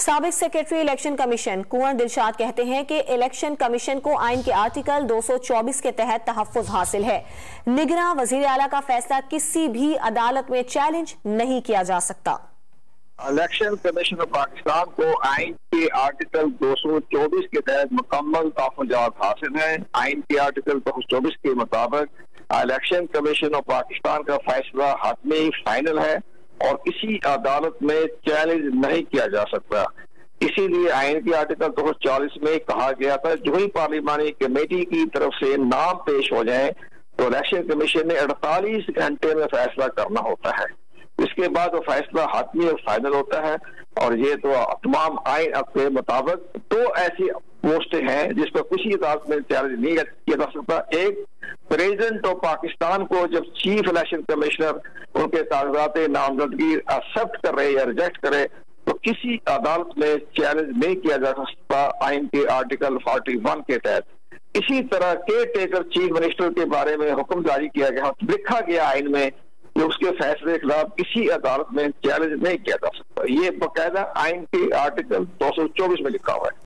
साबिक secretary election commission कुंवर दिलशाद कहते हैं कि इलेक्शन कमीशन को आइन के आर्टिकल 224 के तहत तहफ्फुज हासिल है। निगरां वजीर आला का फैसला किसी भी अदालत में चैलेंज नहीं किया जा सकता। इलेक्शन कमीशन ऑफ पाकिस्तान को आइन के आर्टिकल 224 के तहत मुकम्मल तहफ्फुजात हासिल है। आइन के आर्टिकल 224 के मुताबिक इलेक्शन कमीशन ऑफ पाकिस्तान का फैसला हतमी फाइनल है और किसी अदालत में चैलेंज नहीं किया जा सकता। इसीलिए आइन के आर्टिकल 240 में कहा गया था जो ही पार्लिमानी कमेटी की तरफ से नाम पेश हो जाए तो इलेक्शन कमीशन ने 48 घंटे में फैसला करना होता है। इसके बाद वो फैसला हातमी और फाइनल होता है। और ये तो तमाम आइन के मुताबिक दो ऐसी पोस्टें हैं जिस पर किसी अदालत में चैलेंज नहीं किया जा सकता। एक, प्रेसिडेंट ऑफ पाकिस्तान को जब चीफ इलेक्शन कमिश्नर उनके कागजात नामजदगी एक्सेप्ट करे या रिजेक्ट करे तो किसी अदालत में चैलेंज नहीं किया जा सकता आइन के आर्टिकल 41 के तहत। इसी तरह केयर टेकर चीफ मिनिस्टर के बारे में हुक्म जारी किया गया, लिखा गया आइन में कि उसके फैसले के खिलाफ किसी अदालत में चैलेंज नहीं किया जा सकता। ये बाकायदा आइन के आर्टिकल 224 में लिखा हुआ है।